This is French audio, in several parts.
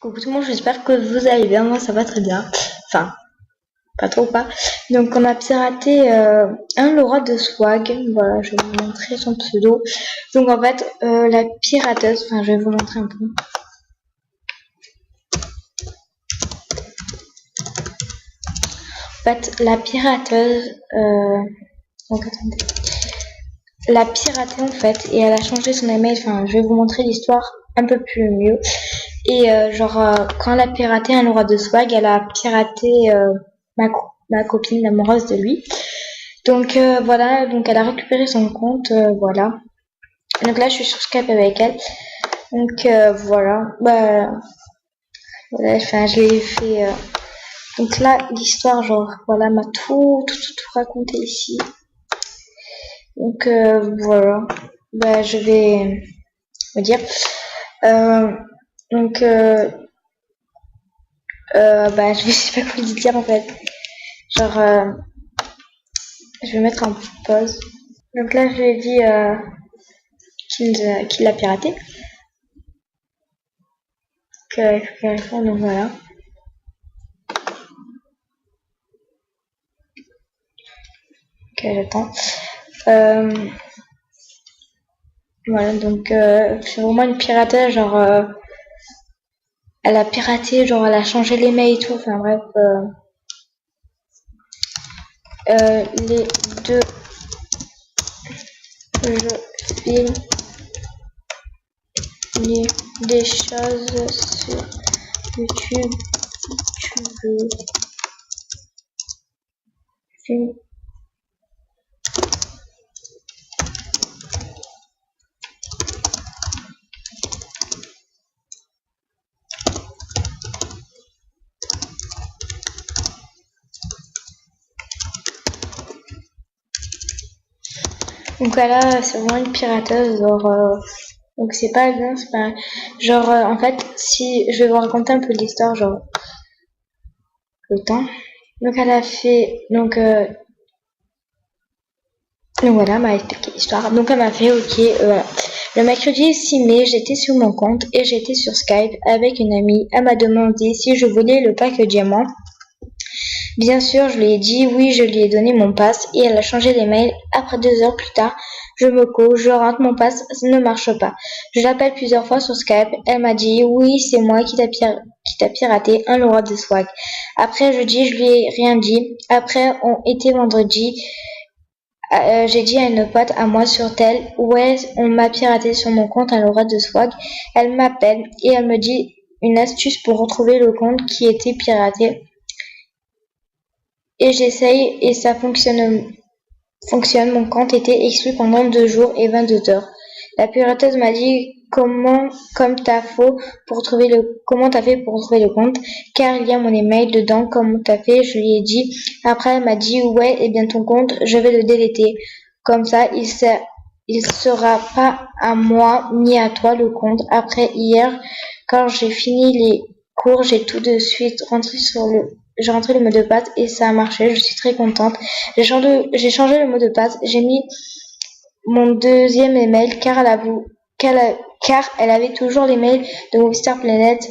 Coucou tout le monde, j'espère que vous allez bien, moi ça va très bien. Enfin, pas trop pas. Donc on a piraté un Laura de Swag, voilà, je vais vous montrer son pseudo. Donc en fait, la pirateuse, enfin je vais vous montrer un peu. En fait, la pirateuse, donc attendez. La piraté en fait, et elle a changé son email, enfin je vais vous montrer l'histoire un peu plus mieux. Et quand elle a piraté un Laura de Swag, elle a piraté ma copine, l'amoureuse de lui. Donc voilà, donc elle a récupéré son compte, voilà. Donc là je suis sur Skype avec elle. Donc voilà, bah voilà, enfin je l'ai fait. Donc là l'histoire, genre voilà, m'a tout raconté ici. Donc voilà, bah je vais me dire. Donc bah je sais pas quoi lui dire en fait. Genre je vais mettre en pause. Donc là je lui ai dit qu'il l'a piraté. Qu'il faut qu'elle réponde, donc voilà. Ok, j'attends. Voilà, donc c'est vraiment une pirateuse, genre elle a piraté, genre elle a changé les mails et tout, enfin bref. Les deux, je filme des choses sur YouTube, si tu veux. Filme. Donc voilà, c'est vraiment une pirateuse, genre donc c'est pas bien, c'est pas genre en fait si je vais vous raconter un peu l'histoire, genre le temps. Donc elle a fait donc voilà, m'a expliqué l'histoire. Donc elle m'a fait ok, voilà. Le mercredi 6 mai, j'étais sur mon compte et j'étais sur Skype avec une amie. Elle m'a demandé si je voulais le pack diamant. Bien sûr, je lui ai dit oui, je lui ai donné mon pass et elle a changé les mails. Après 2 heures plus tard, je me couche, je rentre, mon pass ne marche pas. Je l'appelle plusieurs fois sur Skype. Elle m'a dit oui, c'est moi qui t'a piraté un Laura de Swag. Après, jeudi, je lui ai rien dit. Après, on était vendredi. J'ai dit à une pote à moi sur tel, ouais, on m'a piraté sur mon compte un Laura de Swag. Elle m'appelle et elle me dit une astuce pour retrouver le compte qui était piraté. Et j'essaye et ça fonctionne. Mon compte était exclu pendant 2 jours et 22 heures. La pirateuse m'a dit comment t'as fait pour trouver le compte, car il y a mon email dedans, comment t'as fait, je lui ai dit. Après elle m'a dit ouais, et bien ton compte, je vais le déléter. Comme ça, il sera pas à moi ni à toi le compte. Après hier, quand j'ai fini les cours, j'ai tout de suite j'ai rentré le mot de passe et ça a marché, je suis très contente. J'ai changé le mot de passe, j'ai mis mon deuxième email car elle avait toujours l'email de Movistar Planet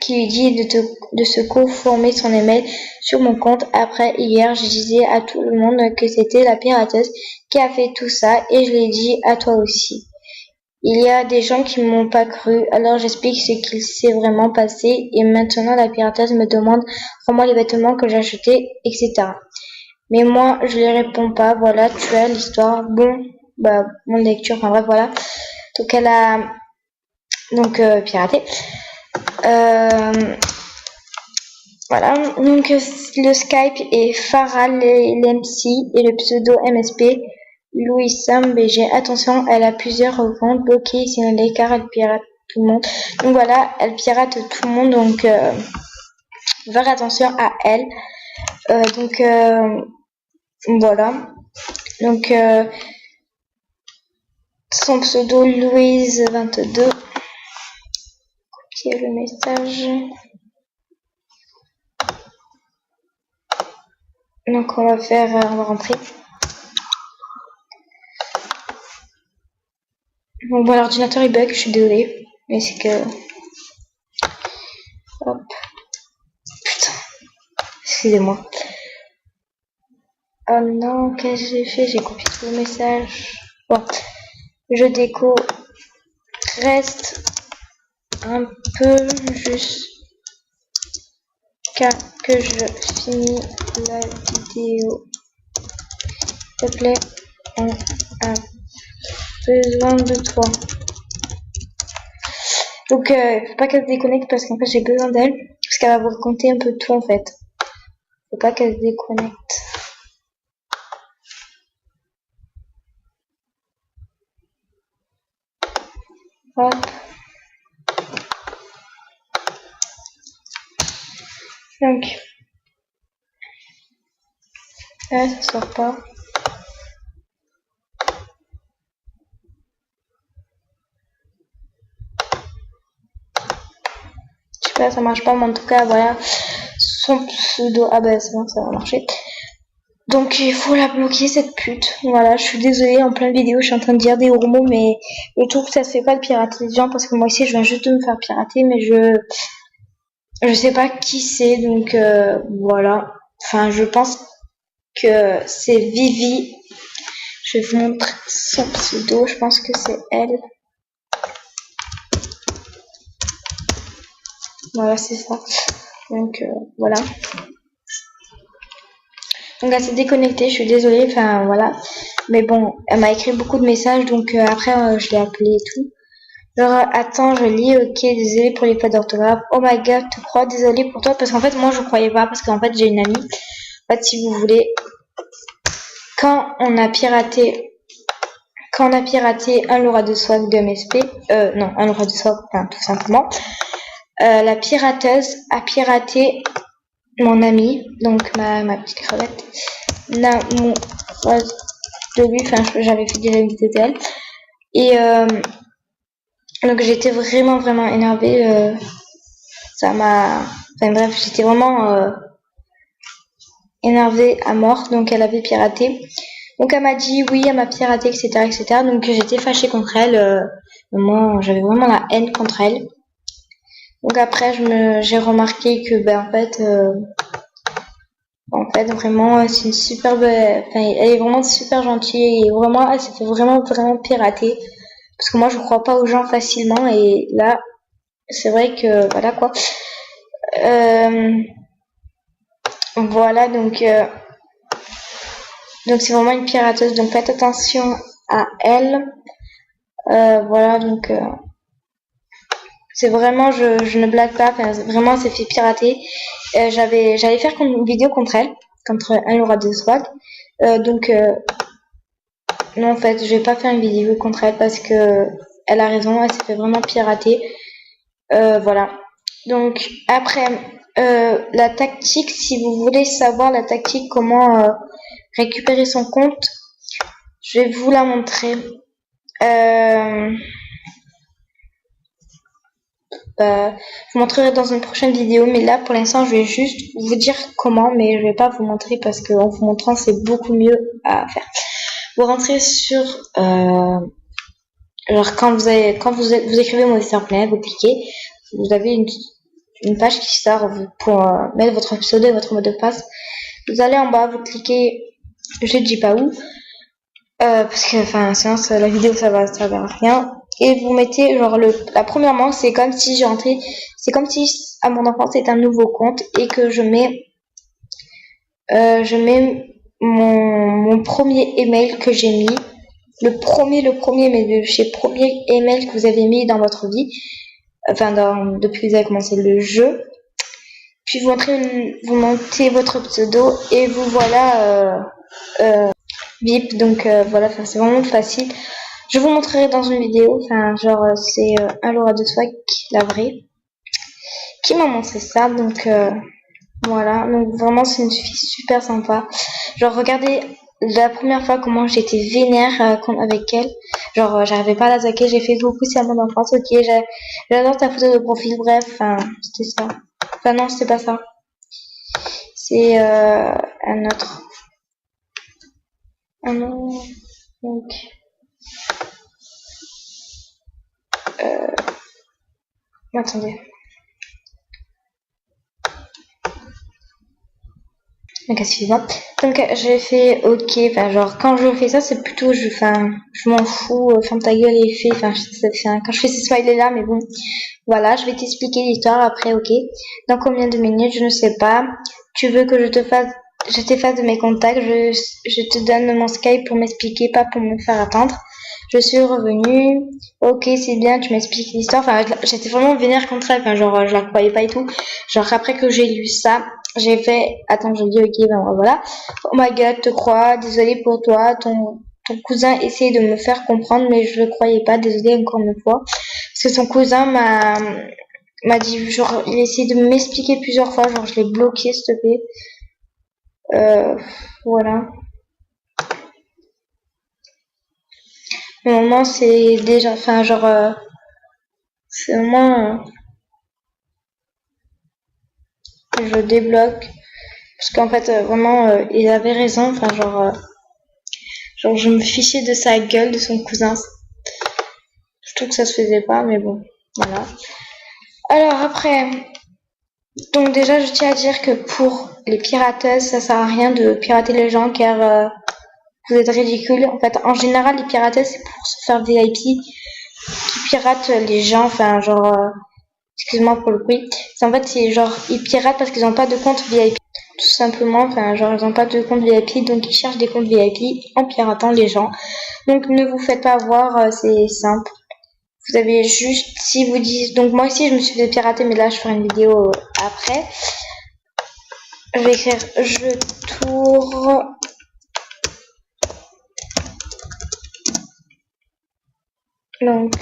qui lui dit de se conformer son email sur mon compte. Après hier, je disais à tout le monde que c'était la pirateuse qui a fait tout ça et je l'ai dit à toi aussi. Il y a des gens qui m'ont pas cru, alors j'explique ce qu'il s'est vraiment passé et maintenant la pirateuse me demande rends-moi les vêtements que j'ai achetés, etc. Mais moi, je lui réponds pas, voilà, tu as l'histoire, bon, bah, mon lecture, enfin bref, voilà. Donc elle a, piraté. Voilà, donc le Skype est Farah l'MC et le pseudo MSP Louis Sam BG. Attention, elle a plusieurs comptes bloqués, signalés car elle pirate tout le monde. Donc voilà, elle pirate tout le monde, donc faire attention à elle. Voilà. Donc son pseudo Louise22. Copier le message. Donc on va rentrer. Bon, l'ordinateur il bug, je suis désolée, mais c'est que Hop. Putain. Excusez-moi. Oh non, qu'est-ce que j'ai fait? J'ai copié tout le message. Bon. Je déco. Reste un peu jusqu'à que je finis la vidéo. S'il te plaît, on a besoin de toi. Donc, faut pas qu'elle se déconnecte parce qu'en fait, j'ai besoin d'elle. Parce qu'elle va vous raconter un peu de tout en fait. Faut pas qu'elle se déconnecte. Hop. Donc, là, ça sort pas. Je sais pas, ça marche pas, mais en tout cas, voilà. Son pseudo. Ah bah, c'est bon, ça va marcher. Donc, il faut la bloquer, cette pute. Voilà, je suis désolée, en pleine vidéo, je suis en train de dire des gros mots, mais je trouve que ça se fait pas de pirater les gens parce que moi ici, je viens juste de me faire pirater, mais je sais pas qui c'est, donc voilà. Enfin, je pense que c'est Vivi. Je vais vous montrer son pseudo, je pense que c'est elle. Voilà, c'est ça. Donc voilà. Donc elle s'est déconnectée, je suis désolée, enfin voilà. Mais bon, elle m'a écrit beaucoup de messages, donc après je l'ai appelée et tout. Genre, attends, je lis, ok, désolée pour les fautes d'orthographe. Oh my god, te crois, désolée pour toi, parce qu'en fait, moi, je croyais pas, parce qu'en fait, j'ai une amie. En fait, si vous voulez, quand on a piraté un Laura de Swag de MSP, non, un Laura de Swag, enfin, tout simplement, la pirateuse a piraté mon amie, donc ma petite crevette, de lui, enfin, j'avais fait des vidéos d'elle, et donc j'étais vraiment énervée, ça m'a, enfin bref, j'étais vraiment énervée à mort, donc elle avait piraté. Donc elle m'a dit oui, elle m'a piraté, etc. Donc j'étais fâchée contre elle. Moi, j'avais vraiment la haine contre elle. Donc après, j'ai remarqué que en fait vraiment c'est une superbe, enfin elle est vraiment super gentille et vraiment elle s'est fait vraiment pirater parce que moi je crois pas aux gens facilement et là c'est vrai que voilà quoi. Voilà donc c'est vraiment une pirateuse, donc faites attention à elle. Voilà donc c'est vraiment, je ne blague pas, enfin, vraiment c'est fait pirater. J'allais faire une vidéo contre elle, contre un Laura de Swag. Donc non en fait je vais pas faire une vidéo contre elle parce que elle a raison, elle s'est fait vraiment pirater. Voilà. Donc après la tactique, si vous voulez savoir la tactique comment récupérer son compte, je vais vous la montrer. Je vous montrerai dans une prochaine vidéo, mais là pour l'instant je vais juste vous dire comment, mais je vais pas vous montrer parce qu'en vous montrant c'est beaucoup mieux à faire. Vous rentrez sur alors quand vous écrivez Mauvais vous cliquez, vous avez une page qui sort pour mettre votre pseudo et votre mot de passe. Vous allez en bas, vous cliquez je dis pas où parce que enfin sinon la vidéo ça va servir à rien. Et vous mettez genre la premièrement c'est comme si j'ai entré, c'est comme si à mon enfant c'est un nouveau compte et que je mets mon premier email que j'ai mis, le premier mais premier email que vous avez mis dans votre vie, enfin depuis que vous avez commencé le jeu. Puis vous montez votre pseudo et vous voilà VIP. Donc voilà, c'est vraiment facile. Je vous montrerai dans une vidéo, enfin genre c'est un Laura de Swag, la vraie, qui m'a montré ça, donc voilà, donc vraiment c'est une fille super sympa. Genre regardez la première fois comment j'étais vénère avec elle, genre j'arrivais pas à la zaquer, j'ai fait coucou c'est à mon enfance, ok, j'adore ta photo de profil, bref, enfin c'était ça. Enfin non c'était pas ça, c'est un autre. Ah non, donc attendez. Donc, suivant. Donc, j'ai fait OK. Enfin, genre, quand je fais ça, c'est plutôt, je m'en fous. Ferme ta gueule et fais. Enfin, quand je fais ces smileys là, mais bon. Voilà, je vais t'expliquer l'histoire après, OK. Dans combien de minutes, je ne sais pas. Tu veux que je t'efface de mes contacts. Je te donne mon Skype pour m'expliquer, pas pour me faire attendre. Je suis revenue. OK, c'est bien, tu m'expliques l'histoire. Enfin, j'étais vraiment vénère contre elle. Enfin, genre, je la croyais pas et tout. Genre, après que j'ai lu ça, j'ai fait, attends, je dis OK, ben voilà. Oh my god, te crois, désolée pour toi. Ton cousin essayait de me faire comprendre, mais je le croyais pas. Désolée encore une fois. Parce que son cousin m'a dit, genre, il a essayé de m'expliquer plusieurs fois. Genre, je l'ai bloqué, s'il te plaît. Voilà. Le moment, c'est déjà, enfin, genre, c'est vraiment, je débloque. Parce qu'en fait, vraiment, il avait raison. Enfin, genre, je me fichais de sa gueule, de son cousin. Je trouve que ça se faisait pas, mais bon, voilà. Alors après, donc déjà, je tiens à dire que pour les pirateuses, ça sert à rien de pirater les gens car vous êtes ridicules. En fait, en général, les pirateuses, c'est pour se faire VIP qui piratent les gens. Enfin, genre, excuse-moi pour le bruit. En fait, c'est genre, ils piratent parce qu'ils n'ont pas de compte VIP. Tout simplement, enfin, genre, ils n'ont pas de compte VIP, donc ils cherchent des comptes VIP en piratant les gens. Donc, ne vous faites pas avoir, c'est simple. Vous avez juste, si vous dites, donc moi aussi je me suis fait pirater, mais là je ferai une vidéo après. Je vais écrire je tour. Donc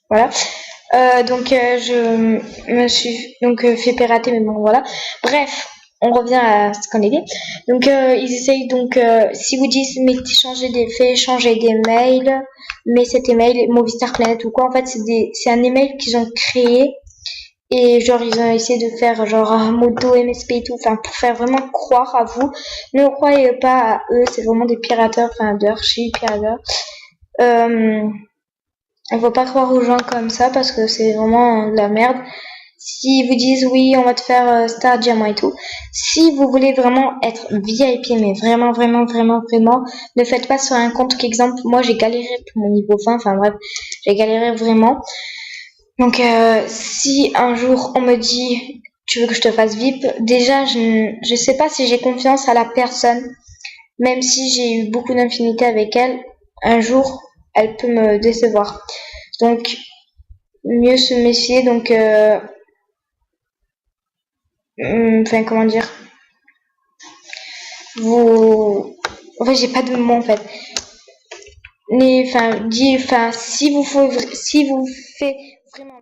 voilà. Donc je me suis donc fait pirater, mais bon voilà. Bref, on revient à ce qu'on était. Donc ils essayent donc si vous dites mais changer des mails, mais cet email Movistar Planet ou quoi, en fait c'est un email qu'ils ont créé. Et genre, ils ont essayé de faire genre un moto MSP et tout, enfin, pour faire vraiment croire à vous. Ne croyez pas à eux, c'est vraiment des pirateurs, enfin, d'archi-pirateurs. Il faut pas croire aux gens comme ça parce que c'est vraiment de la merde. Si vous disent oui, on va te faire Star Diamant et tout. Si vous voulez vraiment être VIP, mais vraiment, vraiment, vraiment, vraiment, ne faites pas sur un compte qu'exemple. Moi, j'ai galéré pour mon niveau 20, enfin bref, j'ai galéré vraiment. Donc, si un jour on me dit tu veux que je te fasse VIP, déjà je sais pas si j'ai confiance à la personne, même si j'ai eu beaucoup d'infinité avec elle, un jour elle peut me décevoir. Donc, mieux se méfier. Donc, enfin comment dire, en fait j'ai pas de mots en fait. Mais enfin, si vous faites vraiment